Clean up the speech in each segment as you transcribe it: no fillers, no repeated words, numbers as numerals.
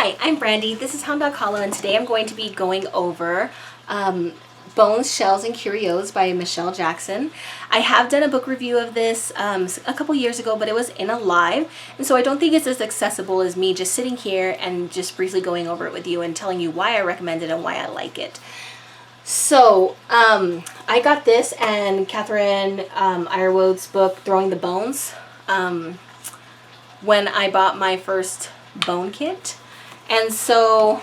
Hi, I'm Brandy. This is Hound Dog Hollow, and today I'm going to be going over Bones, Shells, and Curios by Michelle Jackson. I have done a book review of this a couple years ago, but it was in a live, and so I don't think it's as accessible as me just sitting here and just briefly going over it with you and telling you why I recommend it and why I like it. So, I got this and Catherine Ironwood's book, Throwing the Bones, when I bought my first bone kit. And so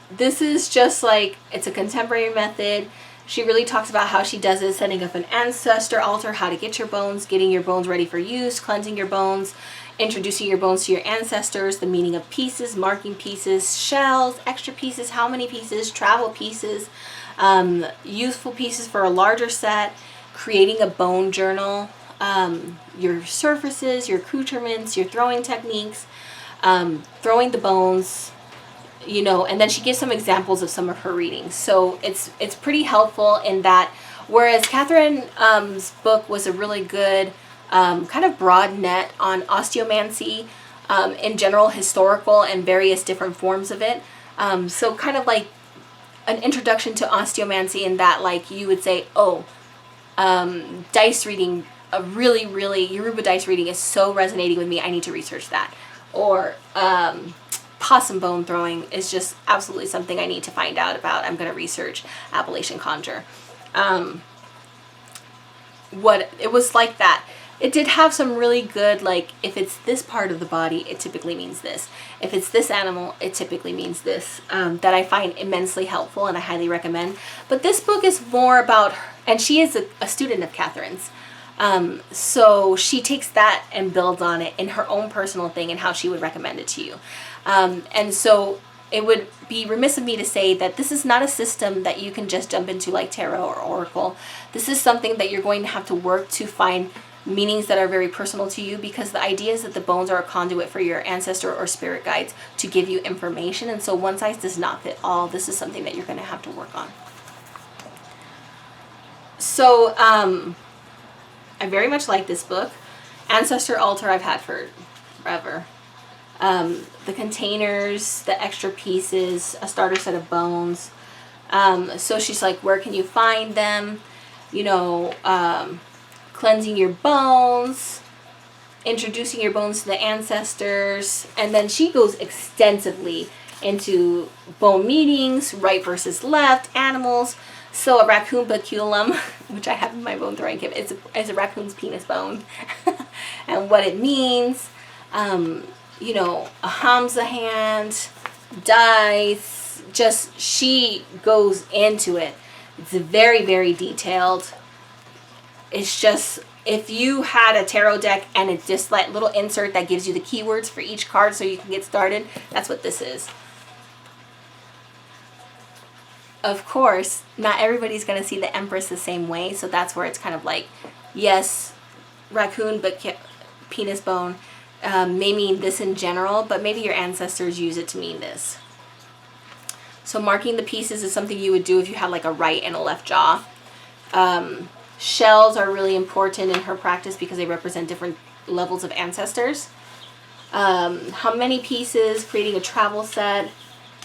this is just like, it's a contemporary method. She really talks about how she does it, setting up an ancestor altar, how to get your bones, getting your bones ready for use, cleansing your bones, introducing your bones to your ancestors, the meaning of pieces, marking pieces, shells, extra pieces, how many pieces, travel pieces, useful pieces for a larger set, creating a bone journal, your surfaces, your accoutrements, your throwing techniques, throwing the bones, you know, and then she gives some examples of some of her readings. So it's pretty helpful in that, whereas Catherine's book was a really good kind of broad net on osteomancy, in general, historical and various different forms of it. So kind of like an introduction to osteomancy in that, like, you would say, oh, dice reading, a really Yoruba dice reading is so resonating with me, I need to research that. Or possum bone throwing is just absolutely something I need to find out about. I'm going to research Appalachian conjure. What it was like that. It did have some really good, like, if it's this part of the body, it typically means this. If it's this animal, it typically means this. That I find immensely helpful and I highly recommend. But this book is more about her, and she is a student of Catherine's. So she takes that and builds on it in her own personal thing and how she would recommend it to you. And so it would be remiss of me to say that this is not a system that you can just jump into like tarot or oracle. This is something that you're going to have to work to find meanings that are very personal to you, because the idea is that the bones are a conduit for your ancestor or spirit guides to give you information. And so one size does not fit all. This is something that you're going to have to work on. So, I very much like this book. Ancestor Altar I've had for forever. The containers, the extra pieces, a starter set of bones. So she's like, where can you find them? You know, cleansing your bones, introducing your bones to the ancestors. And then she goes extensively into bone meetings, right versus left, animals. So a raccoon baculum, which I have in my bone throwing kit, is a raccoon's penis bone, and what it means. You know, a Hamza hand, dice. Just, she goes into it. It's very detailed. It's just, if you had a tarot deck and it's just that little insert that gives you the keywords for each card so you can get started, that's what this is. Of course, not everybody's going to see the Empress the same way, so that's where it's kind of like, yes, raccoon but penis bone may mean this in general, but maybe your ancestors use it to mean this. So marking the pieces is something you would do if you had like a right and a left jaw. Shells are really important in her practice because they represent different levels of ancestors. How many pieces, creating a travel set,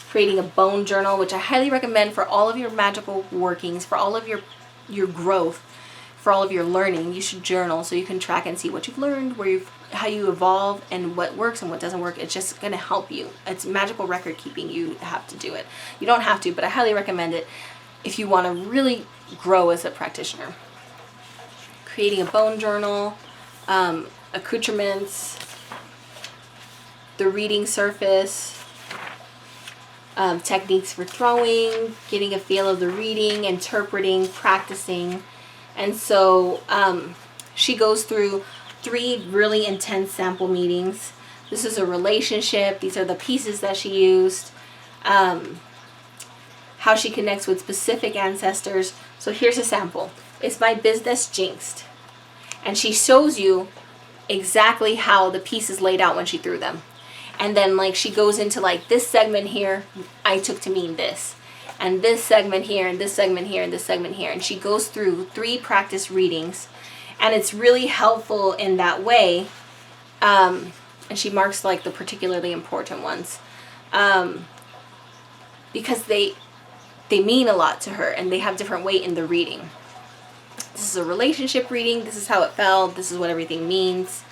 creating a bone journal, which I highly recommend for all of your magical workings, for all of your growth, for all of your learning. You should journal so you can track and see what you've learned, how you evolve, and what works and what doesn't work. It's just going to help you. It's magical record keeping. You have to do it. You don't have to, but I highly recommend it if you want to really grow as a practitioner. Creating a bone journal, accoutrements, the reading surface, techniques for throwing, getting a feel of the reading, interpreting, practicing. And so she goes through 3 really intense sample meetings. This is a relationship. These are the pieces that she used. How she connects with specific ancestors. So here's a sample. Is my business jinxed? And she shows you exactly how the pieces laid out when she threw them. And then, like, she goes into, like, this segment here, I took to mean this. And this segment here, and this segment here, and this segment here. And she goes through 3 practice readings. And it's really helpful in that way. and she marks like the particularly important ones, because they mean a lot to her and they have different weight in the reading. This is a relationship reading. This is how it fell. This is what everything means.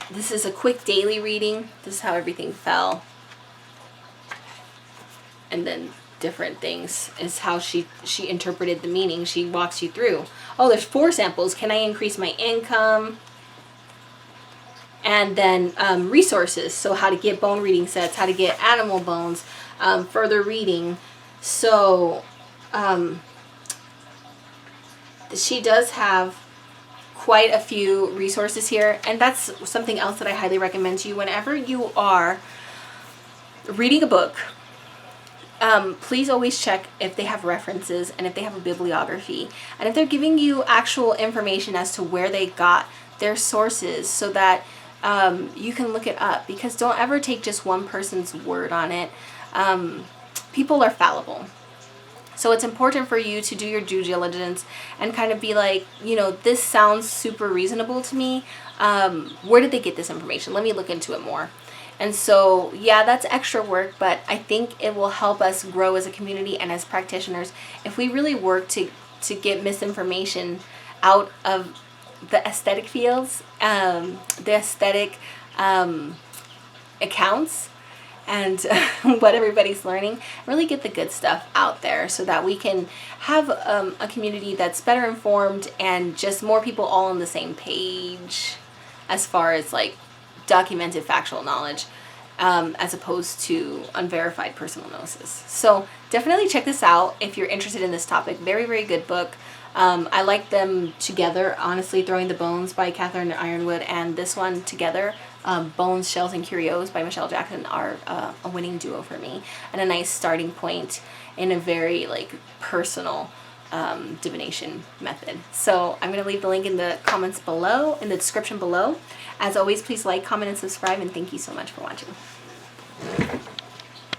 This is a quick daily reading. This is how everything fell. And then different things is how she interpreted the meaning. She walks you through. Oh, there's 4 samples. Can I increase my income? And then resources. So how to get bone reading sets, how to get animal bones, further reading. So she does have quite a few resources here, and that's something else that I highly recommend to you. Whenever you are reading a book, please always check if they have references and if they have a bibliography, and if they're giving you actual information as to where they got their sources, so that you can look it up, because don't ever take just one person's word on it. People are fallible. So it's important for you to do your due diligence and kind of be like, you know, this sounds super reasonable to me. Where did they get this information? Let me look into it more. And so, yeah, that's extra work, but I think it will help us grow as a community and as practitioners if we really work to get misinformation out of the aesthetic fields, the aesthetic accounts, and what everybody's learning. Really get the good stuff out there so that we can have a community that's better informed and just more people all on the same page as far as like documented factual knowledge, as opposed to unverified personal gnosis. So definitely check this out if you're interested in this topic. Very, very good book. I like them together, honestly. Throwing the Bones by Catherine Ironwood and this one together, Bones, Shells, and Curios by Michelle Jackson, are a winning duo for me, and a nice starting point in a very like personal divination method. So I'm going to leave the link in the comments below, in the description below. As always, please like, comment, and subscribe, and thank you so much for watching.